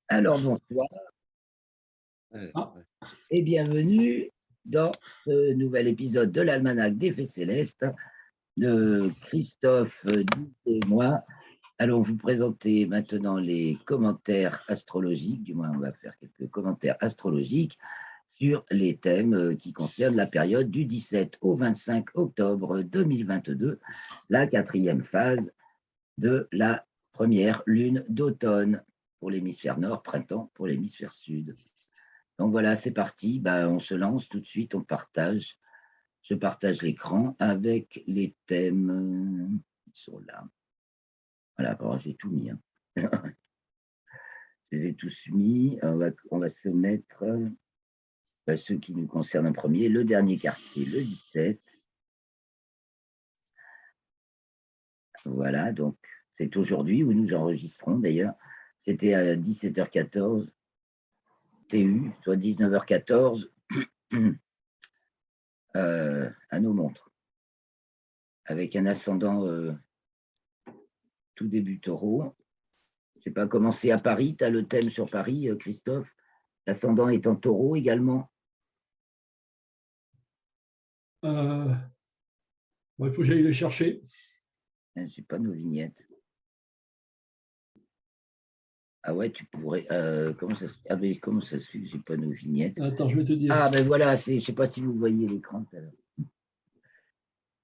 Alors bonsoir Ah, et bienvenue dans ce nouvel épisode de l'Almanach des Faits Célestes de Christophe Dux et moi. Allons vous présenter maintenant les commentaires astrologiques, du moins on va faire quelques commentaires astrologiques sur les thèmes qui concernent la période du 17 au 25 octobre 2022, la quatrième phase de la première lune d'automne pour l'hémisphère nord, printemps pour l'hémisphère sud. Donc voilà, c'est parti. On se lance tout de suite, on partage. Je partage l'écran avec les thèmes qui sont là. Voilà, bon, j'ai tout mis, hein. Je les ai tous mis. On va se mettre ceux qui nous concernent en premier. Le dernier quartier, le 17. Voilà, donc c'est aujourd'hui où nous enregistrons d'ailleurs. C'était à 17h14 TU, soit 19h14 à nos montres, avec un ascendant tout début taureau. Je sais pas comment c'est à Paris, tu as le thème sur Paris, Christophe. L'ascendant est en taureau également. euh, il faut que j'aille les chercher. J'ai pas nos vignettes. Ah ouais, tu pourrais. Comment ça se fait que j'ai pas nos vignettes? Attends, je vais te dire. Ah ben voilà, je sais pas si vous voyez l'écran tout à l'heure.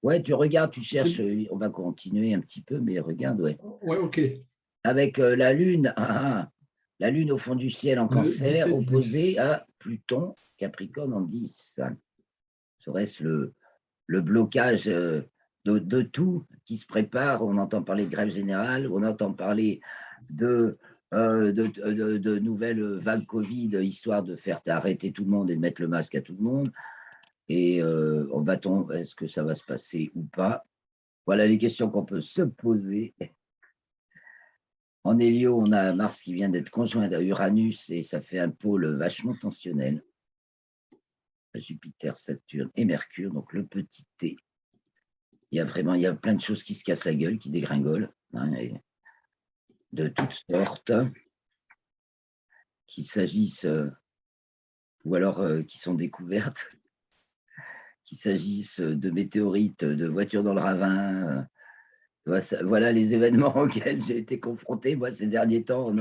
Ouais, tu regardes, tu cherches, on va continuer un petit peu, mais regarde, ouais. Ouais, ok. Avec la Lune, la Lune au fond du ciel en Le Cancer, 17 opposée 10. à Pluton, Capricorne en 10. Serait-ce le blocage de tout qui se prépare? On entend parler de grève générale, on entend parler de, de nouvelles vagues Covid, histoire de faire arrêter tout le monde et de mettre le masque à tout le monde. Et est-ce que ça va se passer ou pas? Voilà les questions qu'on peut se poser. En Hélio, on a Mars qui vient d'être conjoint à Uranus et ça fait un pôle vachement tensionnel. Jupiter, Saturne et Mercure, donc le petit T. Il y a plein de choses qui se cassent la gueule, qui dégringolent, hein, et de toutes sortes, qu'il s'agisse, ou alors qui sont découvertes, qu'il s'agisse de météorites, de voitures dans le ravin. Voilà les événements auxquels j'ai été confronté, moi, ces derniers temps,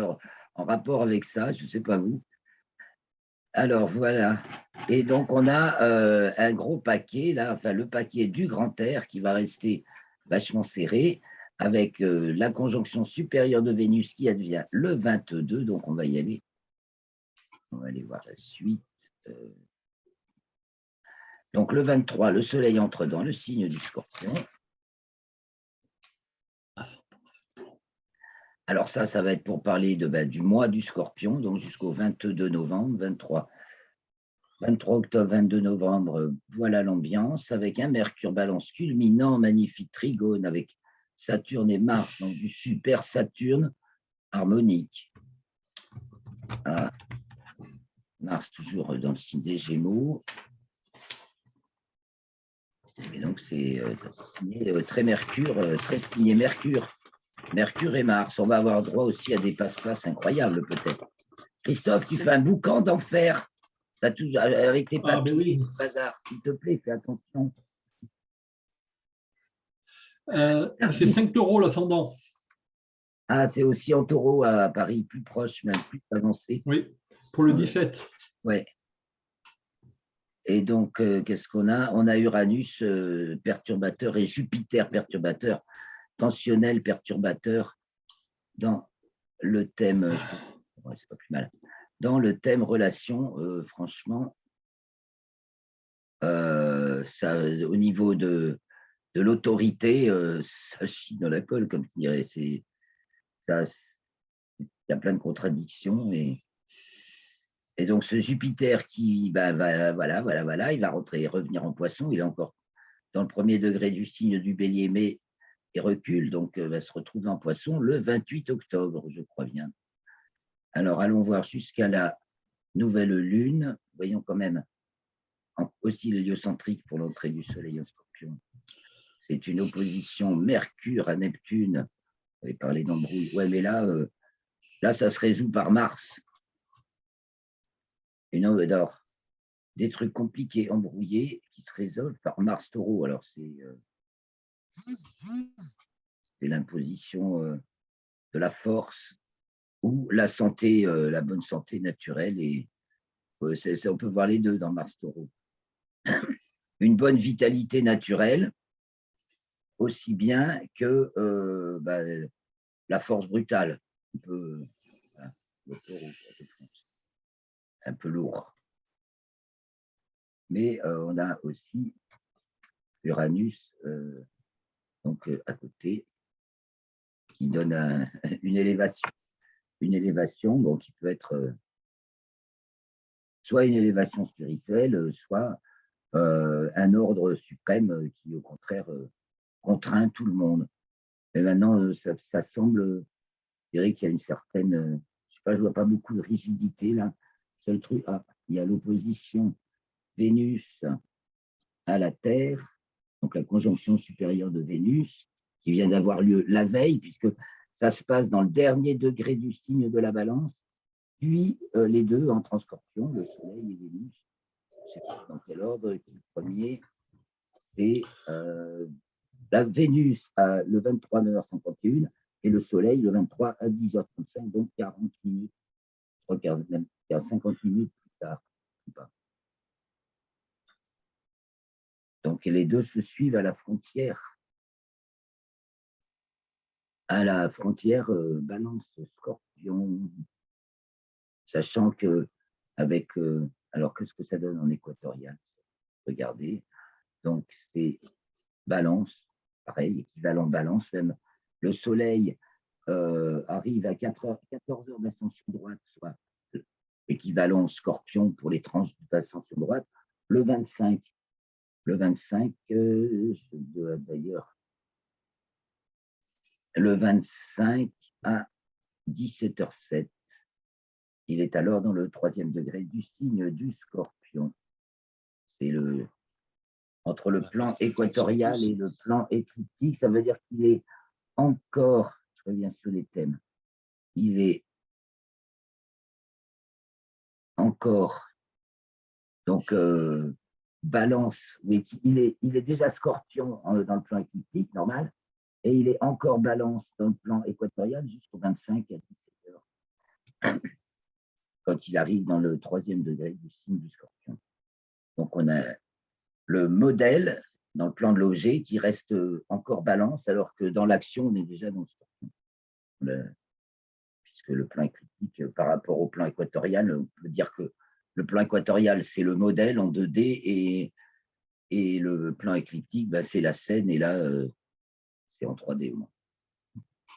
en rapport avec ça, je ne sais pas vous. Alors voilà. Et donc on a un gros paquet, là, enfin le paquet du grand air qui va rester vachement serré, avec la conjonction supérieure de Vénus qui advient le 22, donc on va y aller. On va aller voir la suite. Euh, Donc le 23, le Soleil entre dans le signe du Scorpion. Alors ça va être pour parler du mois du Scorpion, donc jusqu'au 22 novembre, 23 octobre, 22 novembre, voilà l'ambiance, avec un Mercure balance culminant, magnifique trigone avec Saturne et Mars, donc du super Saturne harmonique. Ah, Mars toujours dans le signe des Gémeaux. Et donc c'est très Mercure, très signé Mercure. Mercure et Mars. On va avoir droit aussi à des passe-passe incroyables peut-être. Christophe, tu fais un boucan d'enfer. Avec tes Ah, ben papiers, oui. tout bazar. S'il te plaît, fais attention. C'est 5 taureaux l'ascendant. Ah, c'est aussi en taureau à Paris, plus proche, même plus avancé. Oui, pour le 17. Ouais. Et donc, qu'est-ce qu'on a? On a Uranus perturbateur et Jupiter perturbateur, tensionnel perturbateur dans le thème, ouais, c'est pas plus mal, dans le thème relation, franchement, ça, au niveau de l'autorité, ça chie dans la colle, comme tu dirais. Ça, il y a plein de contradictions et donc ce Jupiter qui voilà, il va rentrer, revenir en Poisson. Il est encore dans le premier degré du signe du Bélier, mais il recule, donc va se retrouver en Poisson le 28 octobre, je crois bien. Alors allons voir jusqu'à la nouvelle lune. Voyons quand même aussi l'héliocentrique pour l'entrée du Soleil en Scorpion. C'est une opposition Mercure à Neptune. On avait parlé d'embrouille. Ouais, mais là, ça se résout par Mars. alors, des trucs compliqués, embrouillés, qui se résolvent par Mars Taureau. Alors, c'est l'imposition de la force ou la santé, la bonne santé naturelle. Et on peut voir les deux dans Mars Taureau. Une bonne vitalité naturelle, aussi bien que la force brutale. Voilà, le taureau, un peu lourd. Mais on a aussi Uranus à côté, qui donne une élévation donc, qui peut être soit une élévation spirituelle, soit un ordre suprême qui, au contraire, contraint tout le monde. Mais maintenant, ça semble, je dirais qu'il y a une certaine, je sais pas, je vois pas beaucoup de rigidité là. Seul truc, il y a l'opposition Vénus à la Terre, donc la conjonction supérieure de Vénus, qui vient d'avoir lieu la veille, puisque ça se passe dans le dernier degré du signe de la Balance, puis les deux entre en Scorpion, le Soleil et Vénus. Je ne sais pas dans quel ordre, qui le premier, c'est la Vénus le 23 9h51 et le Soleil le 23 à 10h35, donc 40 minutes, je crois même 50 minutes plus tard. Donc les deux se suivent à la frontière Balance-Scorpion, sachant que avec alors qu'est-ce que ça donne en équatorial? Regardez, donc c'est Balance, pareil, équivalent Balance, même le Soleil arrive à 14 heures d'ascension droite, soit équivalent Scorpion pour les tranches d'ascension droite, le 25. D'ailleurs, le 25 à 17h07. Il est alors dans le 3e degré du signe du Scorpion. C'est entre le plan équatorial et le plan écliptique, ça veut dire qu'il est encore, je reviens sur les thèmes, il est encore, donc Balance, oui, il est déjà Scorpion dans le plan écliptique normal, et il est encore Balance dans le plan équatorial jusqu'au 25 à 17h, quand il arrive dans le 3e degré du signe du Scorpion. Donc on a le modèle dans le plan de l'objet qui reste encore Balance, alors que dans l'action, on est déjà dans le Scorpion. Puisque le plan écliptique, par rapport au plan équatorial, on peut dire que le plan équatorial, c'est le modèle en 2D, et le plan écliptique, c'est la scène, et là, c'est en 3D au moins.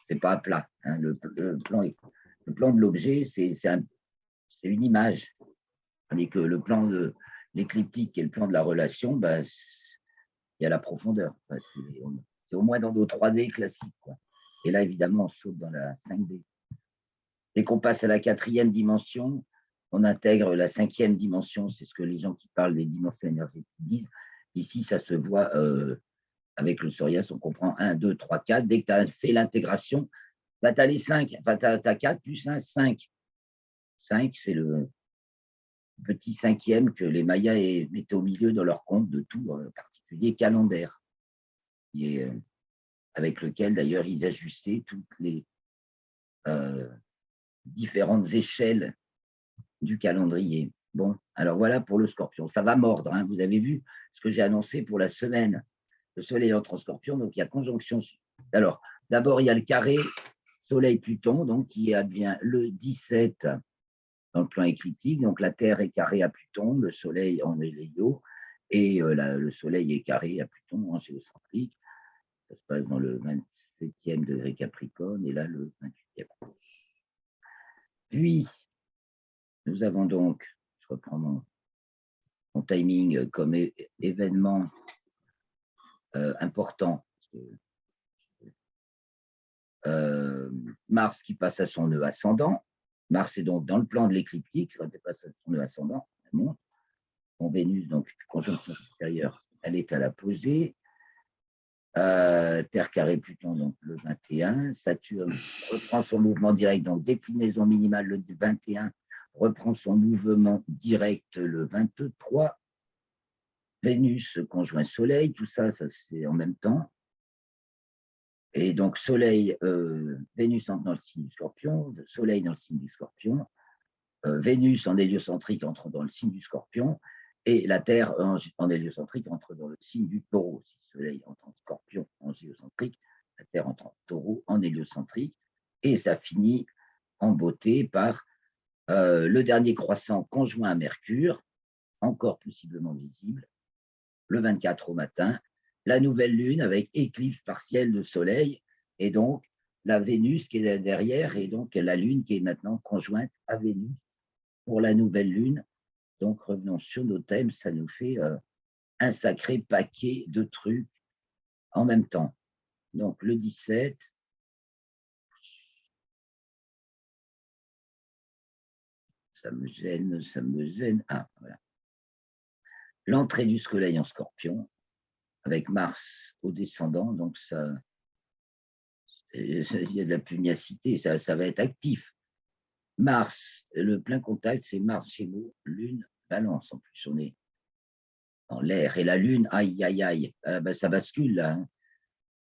C'est pas à plat. Hein. Le plan de l'objet, c'est une image. Tandis que le plan de l'écliptique et le plan de la relation, il y a la profondeur. C'est au moins dans nos 3D classiques. Quoi. Et là, évidemment, on saute dans la 5D. Dès qu'on passe à la 4e dimension, on intègre la 5e dimension. C'est ce que les gens qui parlent des dimensions énergétiques disent. Ici, ça se voit avec le psoriasis, on comprend 1, 2, 3, 4. Dès que tu as fait l'intégration, tu as les 5. Enfin, tu as 4 plus 1, 5. 5, c'est le petit 5e que les Mayas mettaient au milieu de leur compte de tout particulier calendaire, avec lequel, d'ailleurs, ils ajustaient toutes les différentes échelles du calendrier. Bon, alors voilà pour le Scorpion. Ça va mordre, hein. Vous avez vu ce que j'ai annoncé pour la semaine. Le Soleil entre en Scorpion, donc il y a conjonction. Alors, d'abord, il y a le carré Soleil-Pluton, donc qui advient le 17 dans le plan écliptique. Donc, la Terre est carrée à Pluton, le Soleil en Léo, et le Soleil est carré à Pluton en géocentrique. Ça se passe dans le 27e degré Capricorne, et là, le 28e. Puis, nous avons donc, je reprends mon timing comme événement important. Mars qui passe à son nœud ascendant. Mars est donc dans le plan de l'écliptique, quand elle passe à son nœud ascendant, elle monte. Bon, Vénus, donc conjonction supérieure, elle est à l'apogée. Terre carré Pluton, donc le 21. Saturne reprend son mouvement direct, donc déclinaison minimale le 21 reprend son mouvement direct le 23. Vénus conjoint Soleil, tout ça, ça c'est en même temps. Et donc Soleil, Vénus entre dans le signe du Scorpion, Soleil dans le signe du Scorpion, Vénus en héliocentrique entre dans le signe du Scorpion, et la Terre en héliocentrique entre dans le signe du Taureau. Si Soleil entre en Scorpion en géocentrique, la Terre entre en Taureau en héliocentrique, et ça finit en beauté par le dernier croissant conjoint à Mercure, encore possiblement visible, le 24 au matin, la nouvelle lune avec éclipse partielle de Soleil, et donc la Vénus qui est derrière, et donc la lune qui est maintenant conjointe à Vénus pour la nouvelle lune. Donc revenons sur nos thèmes, ça nous fait un sacré paquet de trucs en même temps. Donc le 17, ça me gêne. Ah, voilà. L'entrée du Soleil en Scorpion, avec Mars au descendant, donc ça, il y a de la pugnacité, ça va être actif. Mars, le plein contact, c'est Mars Gémeaux, Lune, Balance. En plus, on est dans l'air. Et la Lune, aïe, aïe, aïe, ça bascule là. Hein.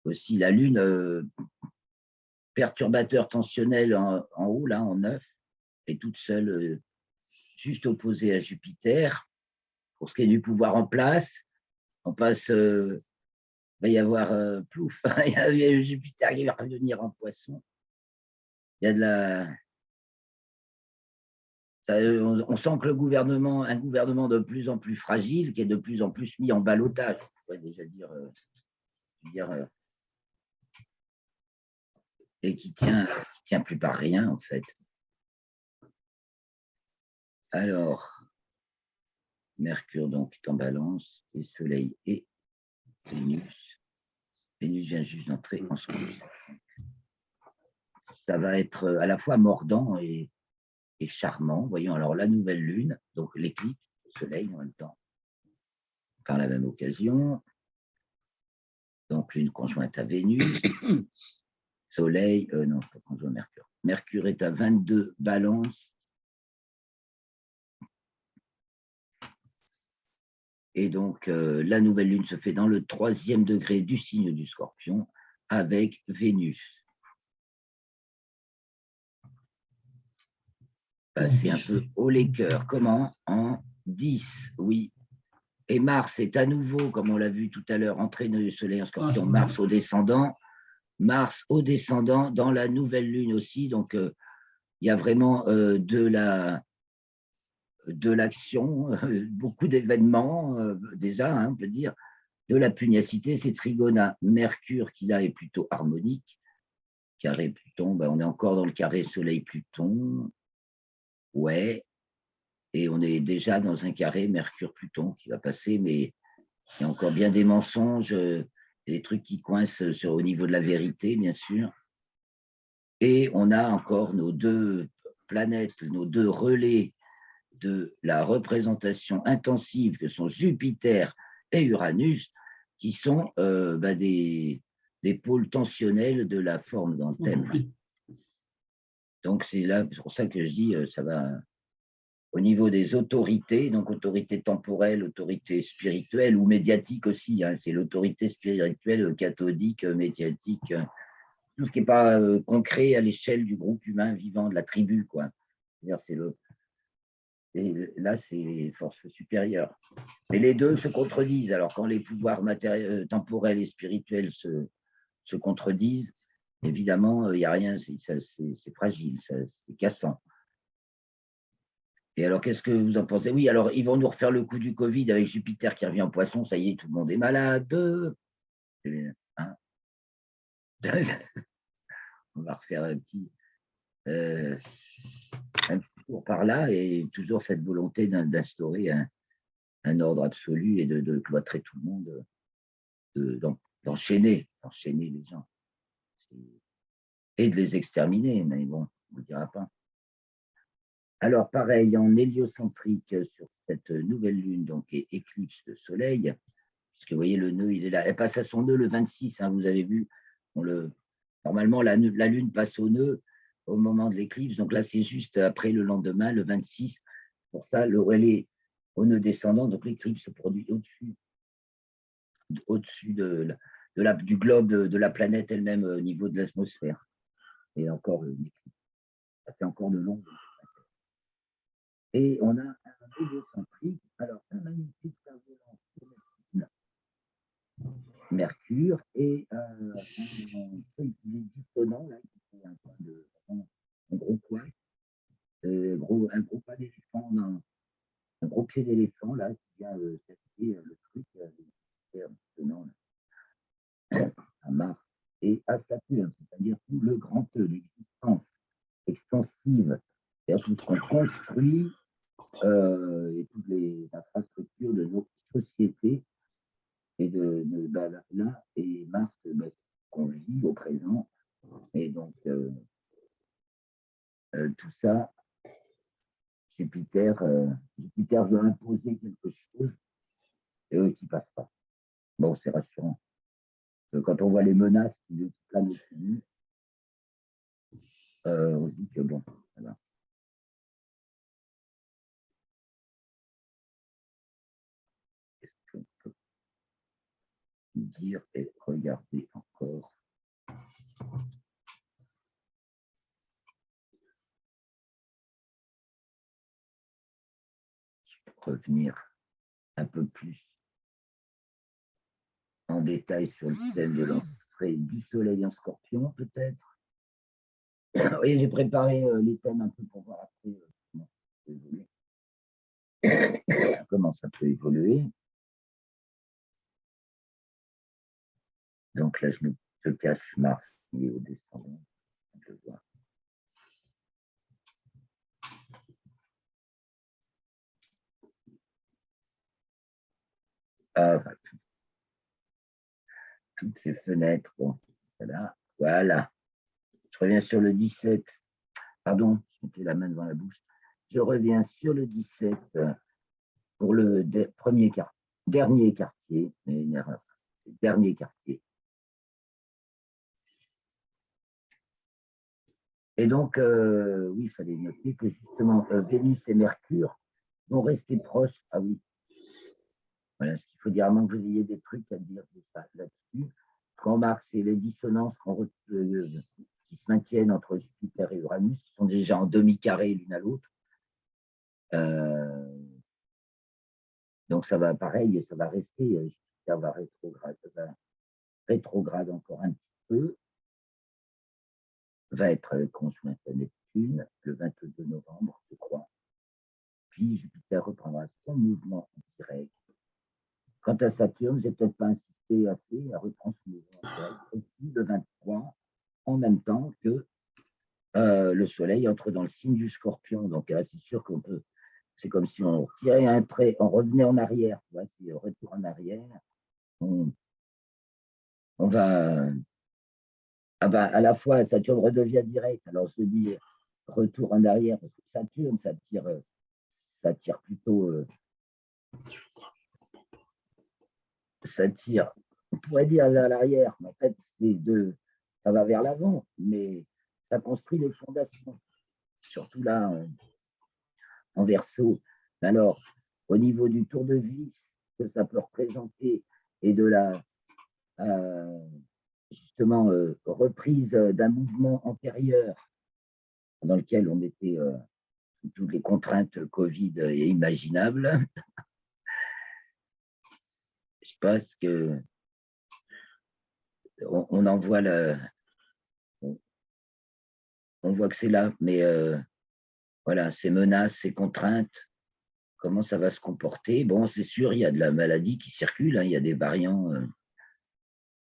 Aussi, la Lune, perturbateur tensionnel en haut, là, en 9, est toute seule, juste opposée à Jupiter. Pour ce qui est du pouvoir en place, on passe, va y avoir plouf, il y a Jupiter qui va revenir en Poisson. Il y a de la. On sent que un gouvernement de plus en plus fragile, qui est de plus en plus mis en ballottage, on pourrait déjà dire, et qui tient plus par rien, en fait. Alors, Mercure, donc, est en Balance, et Soleil et Vénus. Vénus vient juste d'entrer en Scorpion. Ça va être à la fois mordant et charmant. Voyons, alors la nouvelle lune, donc l'éclipse, le Soleil en même temps, par la même occasion. Donc lune conjointe à Vénus, Soleil, non, pas conjoint à Mercure. Mercure est à 22 Balance. Et donc la nouvelle lune se fait dans le 3e degré du signe du Scorpion avec Vénus. C'est un peu haut les cœurs. Comment? En 10, oui. Et Mars est à nouveau, comme on l'a vu tout à l'heure, entré du Soleil en Scorpion, Mars au descendant. Mars au descendant dans la nouvelle lune aussi. Donc, il y a vraiment de l'action, beaucoup d'événements déjà, hein, on peut dire. De la pugnacité, c'est Trigona. Mercure qui là est plutôt harmonique. Carré Pluton, on est encore dans le carré Soleil-Pluton. Ouais. Et on est déjà dans un carré Mercure-Pluton qui va passer, mais il y a encore bien des mensonges, des trucs qui coincent au niveau de la vérité, bien sûr. Et on a encore nos 2 planètes, nos 2 relais de la représentation intensive que sont Jupiter et Uranus, qui sont des pôles tensionnels de la forme dans le thème. Donc c'est pour ça que je dis, ça va au niveau des autorités, donc autorité temporelle, autorité spirituelle ou médiatique aussi, hein, c'est l'autorité spirituelle, cathodique, médiatique, tout ce qui n'est pas concret à l'échelle du groupe humain vivant, de la tribu, quoi. Et là, c'est les forces supérieures. Mais les deux se contredisent. Alors, quand les pouvoirs temporels et spirituels se contredisent, évidemment, il n'y a rien, c'est fragile, c'est cassant. Et alors, qu'est-ce que vous en pensez? Oui, alors, ils vont nous refaire le coup du Covid avec Jupiter qui revient en Poisson. Ça y est, tout le monde est malade. Hein. On va refaire un petit tour par là, et toujours cette volonté d'instaurer un ordre absolu et de cloîtrer tout le monde, d'enchaîner les gens et de les exterminer. Mais bon, on ne dira pas. Alors, pareil, en héliocentrique sur cette nouvelle lune, donc éclipse de soleil, puisque vous voyez, le nœud, il est là. Elle passe à son nœud le 26, hein, vous avez vu. Normalement, la lune passe au nœud au moment de l'éclipse. Donc là, c'est juste après le lendemain, le 26. Pour ça, elle est au nœud descendant. Donc l'éclipse se produit au-dessus du globe, de la planète elle-même, au niveau de l'atmosphère. Et encore, ça fait encore de longues. Et on a un héliocentrique, alors un magnifique cerf-volant sur Mercure et un truc dissonant, là, qui est un gros poids, un gros pas d'éléphant, un gros pied d'éléphant, là, qui vient tester le truc, dissonant, à Mars et à Saturne, c'est-à-dire tout le grand E, l'existence extensive, c'est-à-dire tout ce qu'on construit et toutes les infrastructures de nos sociétés et là, et Mars, qu'on vit au présent. Et donc, tout ça, Jupiter veut imposer quelque chose et eux qui ne passent pas. Bon, c'est rassurant. Quand on voit les menaces qui planent au-dessus de nous, on se dit que bon, voilà. Qu'est-ce qu'on peut dire et regarder encore? Je peux revenir un peu plus en détail sur le thème de l'entrée du soleil en scorpion, peut-être. Oui, j'ai préparé les thèmes un peu pour voir après comment ça peut évoluer. Donc là, je cache Mars qui est au descendant. Je vois. Ah, bah, toutes ces fenêtres. Bon, voilà. Je reviens sur le 17. Pardon, je mettais la main devant la bouche. Je reviens sur le 17 pour le dernier quartier. Dernier quartier. Et donc, oui, il fallait noter que justement, Vénus et Mercure vont rester proches. Ah oui. Voilà, ce qu'il faut dire, à moins que vous ayez des trucs à dire là-dessus. Ce qu'on remarque, c'est les dissonances qui se maintiennent entre Jupiter et Uranus, qui sont déjà en demi-carré l'une à l'autre. Donc, ça va pareil, ça va rester. Jupiter va rétrograde encore un petit peu, va être conjoint à Neptune le 22 novembre, je crois. Puis Jupiter reprendra son mouvement en direct. Quant à Saturne, je n'ai peut-être pas insisté assez, à reprendre son mouvement en direct aussi le 23, en même temps que le Soleil entre dans le signe du Scorpion. Donc là, c'est sûr qu'on peut. C'est comme si on tirait un trait, on revenait en arrière. Tu vois, si on retourne en arrière, on va. Ah bah, à la fois, Saturne redevient direct. Alors, je dis retour en arrière, parce que Saturne, ça tire plutôt. Ça tire, on pourrait dire vers l'arrière, mais en fait, ça va vers l'avant, mais ça construit les fondations. Surtout là, en Verseau. Alors, au niveau du tour de vis que ça peut représenter et de la justement reprise d'un mouvement antérieur dans lequel on était sous toutes les contraintes Covid imaginables. Je pense que on en voit on voit que c'est là, mais voilà, ces menaces, ces contraintes, comment ça va se comporter? Bon, c'est sûr, il y a de la maladie qui circule, hein, il y a des variants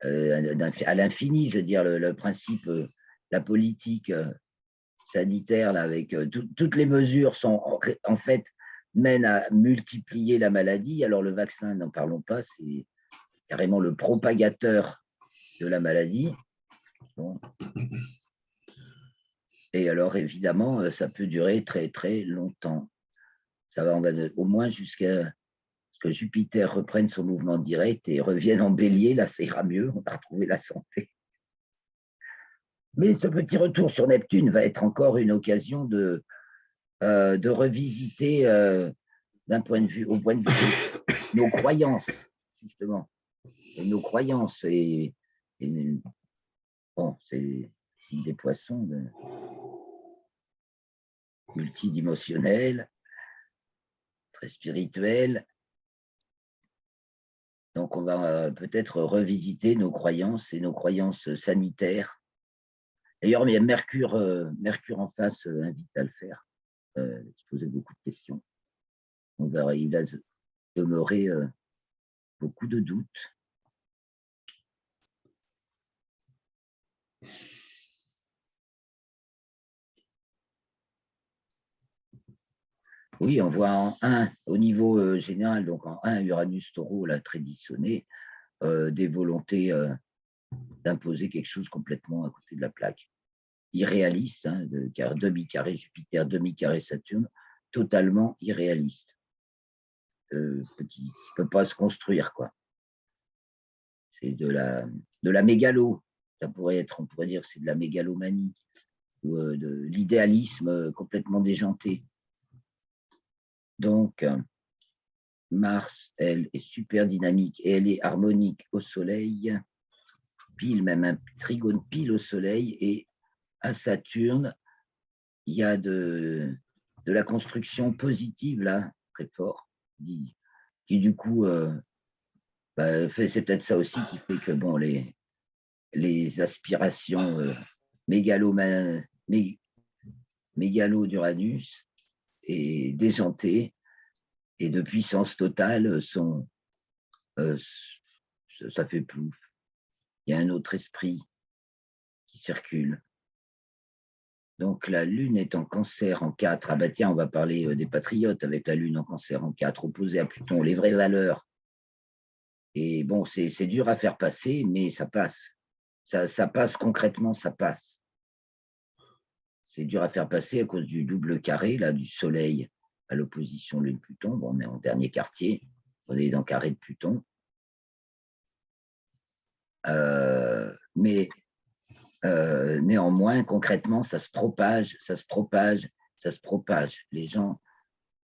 à l'infini, je veux dire, le principe, la politique sanitaire, là, avec toutes les mesures en fait, mènent à multiplier la maladie. Alors, le vaccin, n'en parlons pas, c'est carrément le propagateur de la maladie. Bon. Et alors, évidemment, ça peut durer très, très longtemps. On va au moins jusqu'à ce que Jupiter reprenne son mouvement direct et revienne en bélier. Là, ça ira mieux, on va retrouver la santé. Mais ce petit retour sur Neptune va être encore une occasion de revisiter au point de vue de nos croyances, justement. Et nos croyances. Et bon, c'est des poissons multidimensionnels, très spirituels. Donc, on va peut-être revisiter nos croyances et nos croyances sanitaires. D'ailleurs, il y a Mercure en face invite à le faire, se poser beaucoup de questions. Il va demeurer beaucoup de doutes. Oui, on voit en 1, au niveau général, donc en 1, Uranus Taureau, là, très dissonné, des volontés d'imposer quelque chose complètement à côté de la plaque. Irréaliste, hein, demi-carré Jupiter, demi-carré Saturne, totalement irréaliste. Qui ne peut pas se construire, quoi. C'est de la mégalo. Ça pourrait être, on pourrait dire, c'est de la mégalomanie, ou de l'idéalisme complètement déjanté. Donc, Mars, elle, est super dynamique et elle est harmonique au Soleil, pile, même un trigone pile au Soleil, et à Saturne, il y a de la construction positive, là, très fort, qui du coup, c'est peut-être ça aussi qui fait que bon, les aspirations mégalo d'Uranus et déjantées et de puissance totale sont, ça fait plouf. Il y a un autre esprit qui circule. Donc la Lune est en Cancer en 4. Ah bah tiens, on va parler des patriotes avec la Lune en Cancer en 4, opposée à Pluton, les vraies valeurs. Et bon, c'est dur à faire passer, mais ça passe. Ça passe concrètement, ça passe. C'est dur à faire passer à cause du double carré, là, du Soleil à l'opposition Lune-Pluton. Bon, on est en dernier quartier, on est dans le carré de Pluton. Mais néanmoins, concrètement, ça se propage. Les gens,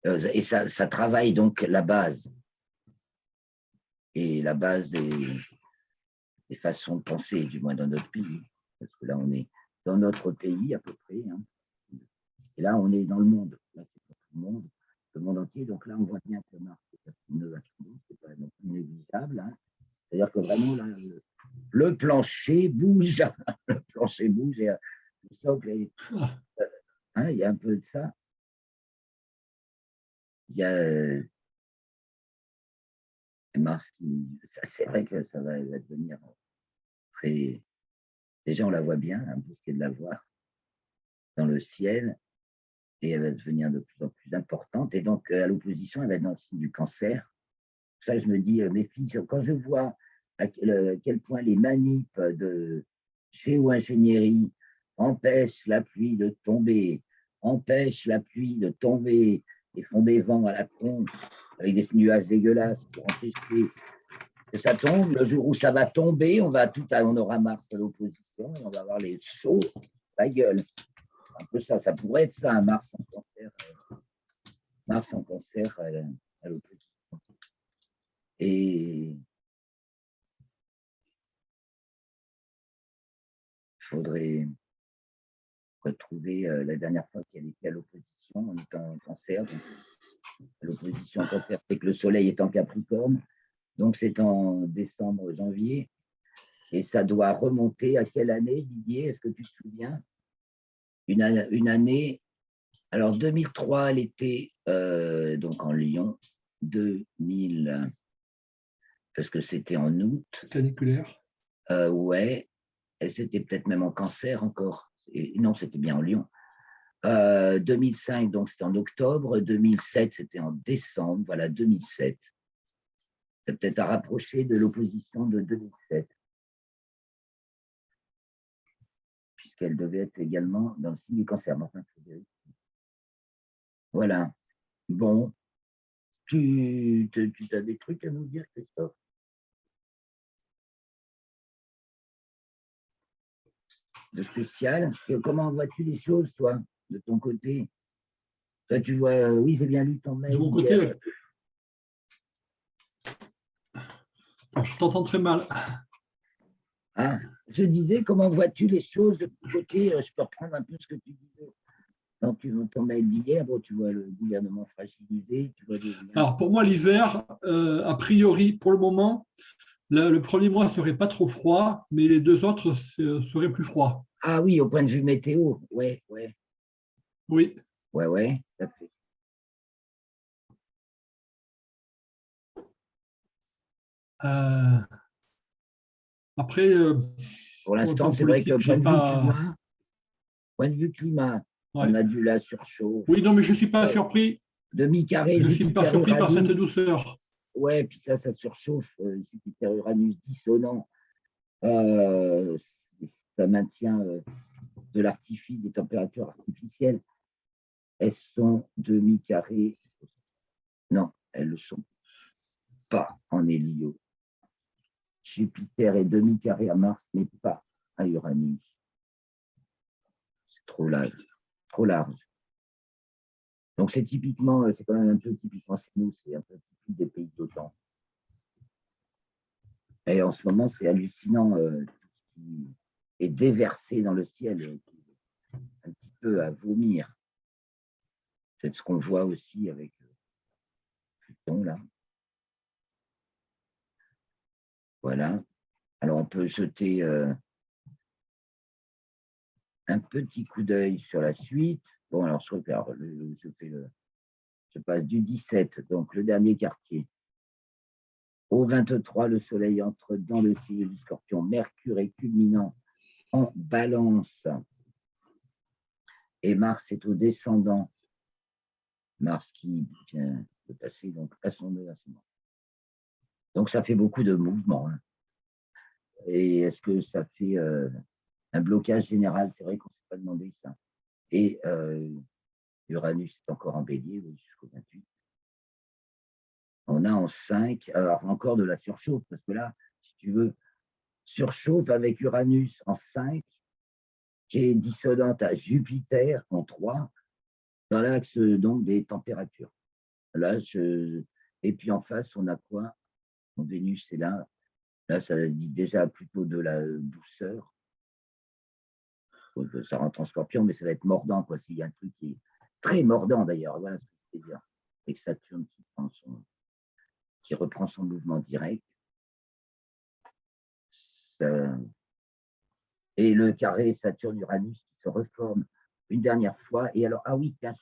et ça travaille donc la base. Et la base des façons de penser, du moins dans notre pays. Parce que là, on est dans notre pays à peu près. Hein. Et là, on est dans le monde. Là, c'est pour tout le monde entier. Donc là, on voit bien que Mars est c'est pas non plus négligeable. Hein. C'est-à-dire que vraiment, là, le plancher bouge. Le plancher bouge et le socle est, hein, il y a un peu de ça. Il y a Mars qui. C'est vrai que ça va devenir très. Déjà, on la voit bien, un peu ce qu'il y a de la voir dans le ciel, et elle va devenir de plus en plus importante. Et donc, à l'opposition, elle va être dans le signe du Cancer. Pour ça, je me dis, mes filles, quand je vois à quel point les manips de géo-ingénierie empêchent la pluie de tomber, et font des vents à la con avec des nuages dégueulasses pour empêcher que ça tombe. Le jour où ça va tomber, on aura Mars à l'opposition et on va avoir les chauds, la gueule. Un peu ça pourrait être ça, un Mars en Cancer. Mars en Cancer à l'opposition. Et il faudrait retrouver la dernière fois qu'elle était à l'opposition, on est en Cancer. Donc, l'opposition en Cancer, c'est que le Soleil est en Capricorne. Donc, c'est en décembre, janvier. Et ça doit remonter à quelle année, Didier? Est-ce que tu te souviens? Une année. Alors, 2003, elle était donc en Lion. 2000, parce que c'était en août. Caniculaire. Ouais. Et c'était peut-être même en Cancer encore. Non, c'était bien en Lion. 2005, donc c'était en octobre. 2007, c'était en décembre. Voilà, 2007. C'est peut-être à rapprocher de l'opposition de 2007. Puisqu'elle devait être également dans le signe du Cancer. Enfin, voilà. Bon. Tu as des trucs à nous dire, Christophe? de spécial. Comment vois-tu les choses, toi, de ton côté? Toi, tu vois, oui, j'ai bien lu ton De mail mon côté, hier. je t'entends très mal. Ah, je disais, comment vois-tu les choses de ton côté? Je peux reprendre un peu ce que tu disais dans ton mail d'hier. Bon, tu vois le gouvernement fragilisé, tu vois des liens. Alors, pour moi, l'hiver, a priori, pour le moment, le premier mois serait pas trop froid, mais les deux autres seraient plus froids. Ah oui, au point de vue météo, ouais, ouais, Oui. ouais, ouais, tout à fait. Euh, après, Pour pour le l'instant, plan c'est vrai que politique, j'ai pas. point de vue climat, on Ouais. a du la surchauffe, Oui, non, mais je suis pas surpris. demi-carré Je suis pas surpris par cette Jupiter-Uranus. douceur. Ouais, puis ça surchauffe, Jupiter-Uranus dissonant. Euh, Ça maintient de l'artifice, des températures artificielles. Elles sont demi-carrées. Non, elles ne le sont pas en hélio. Jupiter est demi-carré à Mars, mais pas à Uranus. C'est trop large. Trop large. Donc c'est typiquement, c'est quand même un peu typiquement chez nous, c'est un peu typique des pays d'OTAN. Et en ce moment, c'est hallucinant tout ce qui est déversé dans le ciel, un petit peu à vomir. C'est ce qu'on voit aussi avec Pluton, là. Voilà. Alors, on peut jeter un petit coup d'œil sur la suite. Bon, alors, je passe du 17, donc le dernier quartier. Au 23, le soleil entre dans le signe du Scorpion. Mercure est culminant en balance. Et Mars est au descendant. Mars qui vient de passer donc à son ascendant. Donc ça fait beaucoup de mouvements. Hein. Et est-ce que ça fait un blocage général? C'est vrai qu'on ne s'est pas demandé ça. Et Uranus est encore en bélier jusqu'au 28. On a en 5, alors encore de la surchauffe, parce que là, si tu veux, surchauffe avec Uranus en 5, qui est dissonante à Jupiter en 3, dans l'axe donc des températures. Là, et puis en face, on a quoi? Vénus est là. Là, ça dit déjà plutôt de la douceur. Ça rentre en Scorpion, mais ça va être mordant, quoi. S'il y a un truc qui est très mordant, d'ailleurs, voilà ce que je veux dire. Avec Saturne qui reprend son mouvement direct. Et le carré Saturne-Uranus qui se reforme une dernière fois. Et alors, ah oui, tiens,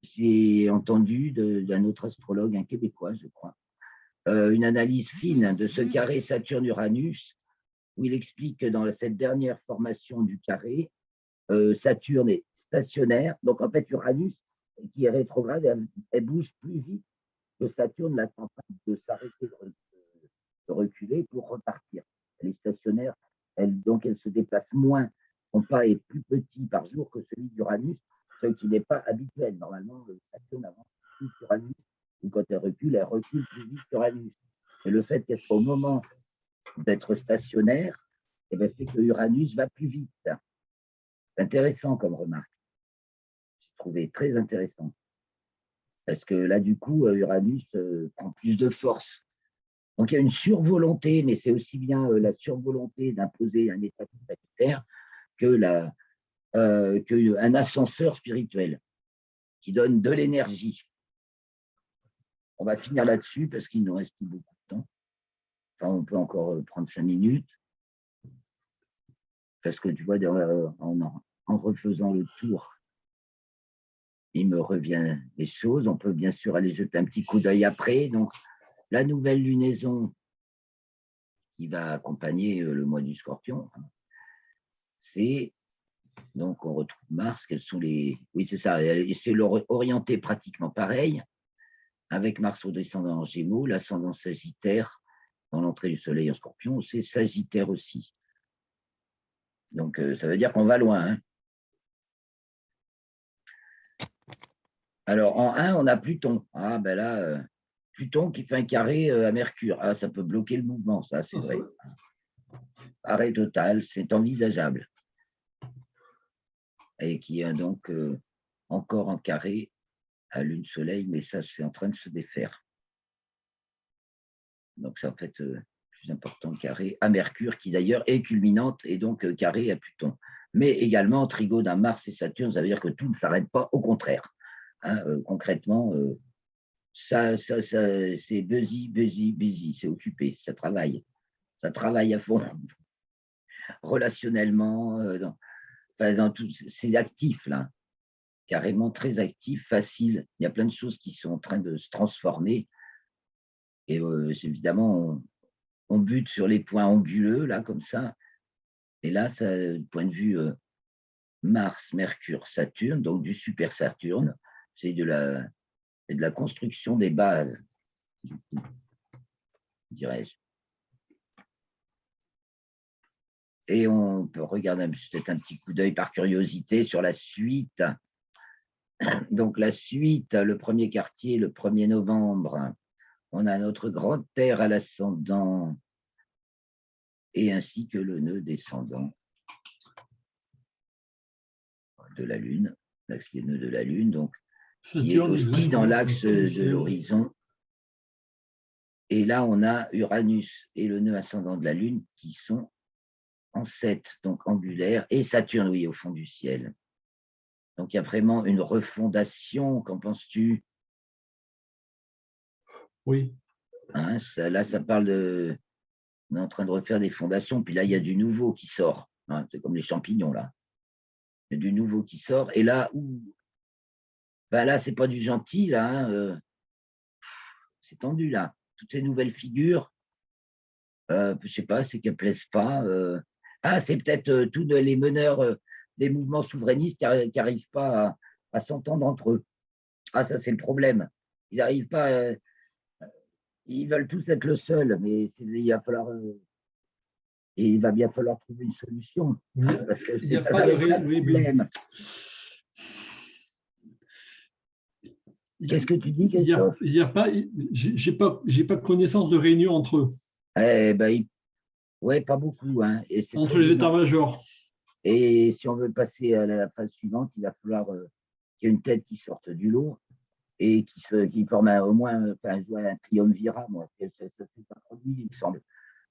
j'ai entendu d'un autre astrologue, un Québécois, je crois, une analyse fine de ce carré Saturne-Uranus, où il explique que dans cette dernière formation du carré, Saturne est stationnaire. Donc, en fait, Uranus, qui est rétrograde, elle bouge plus vite que Saturne l'attend pas de s'arrêter, de reculer pour repartir. Elle est stationnaire, donc elle se déplace moins. Son pas est plus petit par jour que celui d'Uranus, ce qui n'est pas habituel. Normalement, Saturne avance plus qu'Uranus, ou quand elle recule plus vite qu'Uranus. Et le fait qu'elle soit au moment d'être stationnaire, eh bien, fait que Uranus va plus vite. C'est intéressant comme remarque. J'ai trouvé très intéressant. Parce que là, du coup, Uranus prend plus de force. Donc, il y a une survolonté, mais c'est aussi bien la survolonté d'imposer un état totalitaire qu'un ascenseur spirituel qui donne de l'énergie. On va finir là-dessus parce qu'il nous reste plus beaucoup de temps. Enfin, on peut encore prendre 5 minutes. Parce que tu vois, en refaisant le tour, il me revient les choses. On peut bien sûr aller jeter un petit coup d'œil après. Donc, la nouvelle lunaison qui va accompagner le mois du Scorpion, c'est donc on retrouve Mars. Quels sont les Oui, c'est ça. Et c'est orienté pratiquement pareil avec Mars au descendant en Gémeaux, l'ascendant Sagittaire dans l'entrée du Soleil en Scorpion, c'est Sagittaire aussi. Donc ça veut dire qu'on va loin. Hein. Alors en 1, on a Pluton. Ah ben là, Pluton qui fait un carré à Mercure. Ah, ça peut bloquer le mouvement, ça, c'est vrai. Arrêt total, c'est envisageable. et qui est donc encore en carré à Lune-Soleil, mais ça, c'est en train de se défaire. Donc, c'est en fait plus important carré à Mercure, qui d'ailleurs est culminante et donc carré à Pluton. Mais également trigone à Mars et Saturne, ça veut dire que tout ne s'arrête pas, au contraire. Hein, concrètement, ça c'est busy, busy, busy, c'est occupé, ça travaille à fond, relationnellement, dans tout, c'est actif là, carrément très actif, facile. Il y a plein de choses qui sont en train de se transformer et évidemment, on bute sur les points anguleux là comme ça. Et là, ça, du point de vue Mars, Mercure, Saturne, donc du super Saturne, c'est de la construction des bases, dirais-je. Et on peut regarder peut-être un petit coup d'œil par curiosité sur la suite. Donc la suite, le premier quartier, le 1er novembre, on a notre grande Terre à l'ascendant et ainsi que le nœud descendant de la Lune, l'axe des nœuds de la Lune, donc qui est Saturne, aussi dans exactement, l'axe c'est le de ciel. l'horizon. Et là, on a Uranus et le nœud ascendant de la Lune qui sont en 7, donc angulaires, et Saturne, oui, au fond du ciel. Donc, il y a vraiment une refondation, qu'en penses-tu? Oui. Hein, là, ça parle de... On est en train de refaire des fondations, puis là, il y a du nouveau qui sort. Hein, c'est comme les champignons, là. Il y a du nouveau qui sort. Et là, ben là, c'est pas du gentil, là. Hein, c'est tendu, là. Toutes ces nouvelles figures, je sais pas, c'est qu'elles ne plaisent pas. Ah, c'est peut-être tous les meneurs des mouvements souverainistes qui n'arrivent pas à s'entendre entre eux. Ah, ça, c'est le problème. Ils n'arrivent pas, ils veulent tous être le seul, mais il va bien falloir trouver une solution, hein, parce que Il n'y a ça, pas ça va de être ça le oui, mais problème. Qu'est-ce que tu dis, Christophe? il y a pas, j'ai pas connaissance de réunion entre eux, Eh ben, ouais, pas beaucoup, hein, et c'est entre très les gênant. états-majors. Et si on veut passer à la phase suivante, il va falloir qu'il y ait une tête qui sorte du lot et qui forme au moins, enfin, je vois un triumvirat, moi, ça s'est pas produit, il me semble.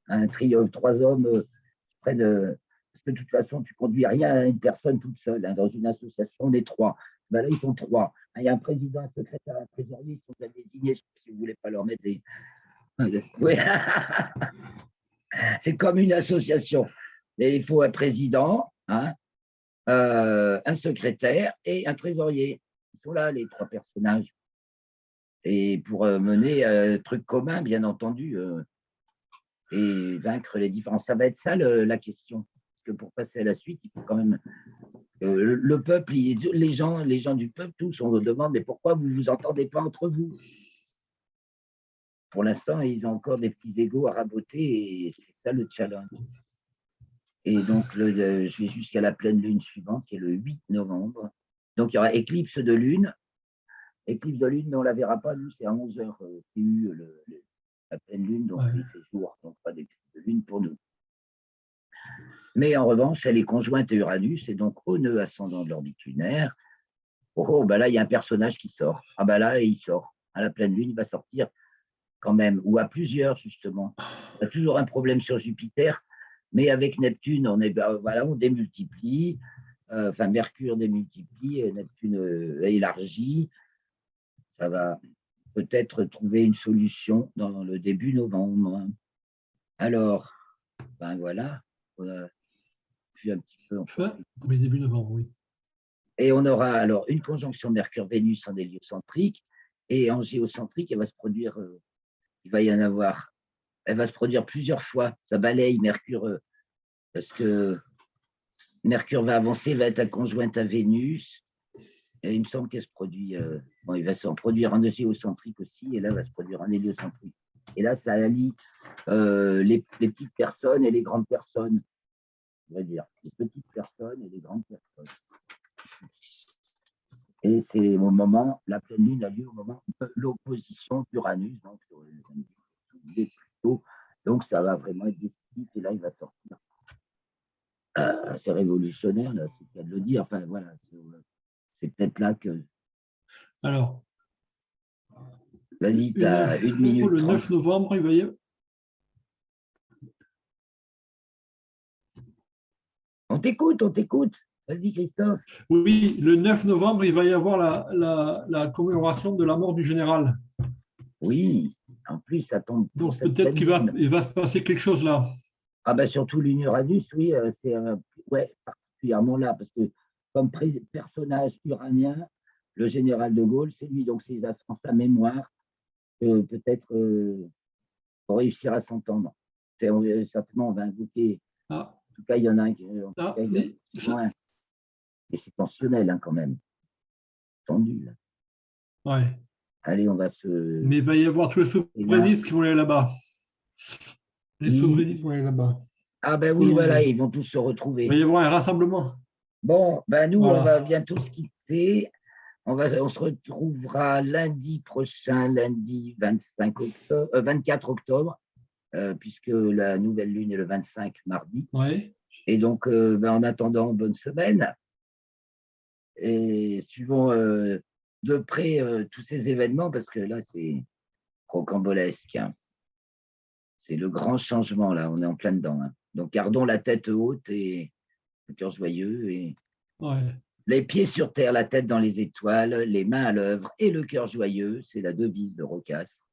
Un trio, trois hommes qui prennent. Parce que de toute façon, tu conduis rien à une personne toute seule. Hein, dans une association, on est trois. Ben là, ils sont trois. Hein, il y a un président, un secrétaire, un trésorier, ils sont déjà désignés. Je ne sais pas si vous ne voulez pas leur mettre des. Oui, c'est comme une association. Et il faut un président, hein, un secrétaire et un trésorier. Ils sont là, les trois personnages. Et pour mener un truc commun, bien entendu, et vaincre les différences. Ça va être ça la question. Parce que pour passer à la suite, il faut quand même. Le peuple, les gens du peuple, tous, on leur demande mais pourquoi vous ne vous entendez pas entre vous? Pour l'instant, ils ont encore des petits égos à raboter et c'est ça le challenge. Et donc, je vais jusqu'à la pleine lune suivante, qui est le 8 novembre. Donc, il y aura éclipse de lune. Éclipse de lune, mais on ne la verra pas, nous, c'est à 11h TU, la pleine lune, donc Ouais. il fait jour, donc pas d'éclipse de lune pour nous. Mais en revanche, elle est conjointe à Uranus, et donc au nœud ascendant de l'orbite lunaire. Oh, ben là, il y a un personnage qui sort. Ah ben là, il sort. À la pleine lune, il va sortir quand même, ou à plusieurs, justement. On a toujours un problème sur Jupiter, mais avec Neptune, on démultiplie. Enfin, Mercure démultiplie, Neptune élargit. Ça va peut-être trouver une solution dans le début novembre. Alors, ben voilà, on a vu un petit peu. Oui, début novembre, oui. Et on aura alors une conjonction Mercure-Vénus en héliocentrique, et en géocentrique, elle va se produire, il va y en avoir, elle va se produire plusieurs fois. Ça balaye Mercure, parce que Mercure va avancer, va être conjointe à Vénus, et il me semble qu'elle se produit, il va s'en produire en géocentrique aussi, et là, elle va se produire en héliocentrique. Et là, ça allie les petites personnes et les grandes personnes, on va dire, les petites personnes et les grandes personnes. Et c'est au moment, la pleine lune a lieu au moment de l'opposition d'Uranus, donc plutôt. Donc ça va vraiment être décisif, et là il va sortir C'est révolutionnaire, là, c'est le cas de le dire. Enfin, voilà, c'est peut-être là que. Alors, Vas-y, tu une as 1 info, minute le 30. 9 novembre, il va y avoir. On t'écoute, on t'écoute. Vas-y, Christophe. Oui, le 9 novembre, il va y avoir la commémoration de la mort du général. Oui, en plus, ça tombe pour Donc cette peut-être pleine lune. il va se passer quelque chose là. Ah ben surtout l'Uranus, oui, c'est ouais, particulièrement là, parce que comme personnage uranien, le général de Gaulle, c'est lui, donc c'est en sa mémoire que peut-être on réussira à s'entendre. Certainement, on va invoquer, Ah, en tout cas, il y en a un qui, en tout ah, cas, il y a loin, et c'est tensionnel hein, quand même, tendu. Là. ouais. Allez, on va se. Mais il va y avoir tous les Et là, souverainistes qui vont aller là-bas. Les qui. souverainistes vont aller là-bas. Ah ben Tout le oui, voilà, monde. ils vont tous se Il va retrouver. y avoir un rassemblement. Bon, ben nous, on va Voilà. bientôt se quitter. On se retrouvera lundi prochain, lundi 25 octobre, 24 octobre, puisque la nouvelle lune est le 25 mardi. Ouais. Et donc, en attendant, bonne semaine. Et suivons de près tous ces événements, parce que là, c'est rocambolesque. Hein. C'est le grand changement, là, on est en plein dedans. Hein. Donc, gardons la tête haute et le cœur joyeux et Ouais. les pieds sur terre, la tête dans les étoiles, les mains à l'œuvre et le cœur joyeux. C'est la devise de Rocasse.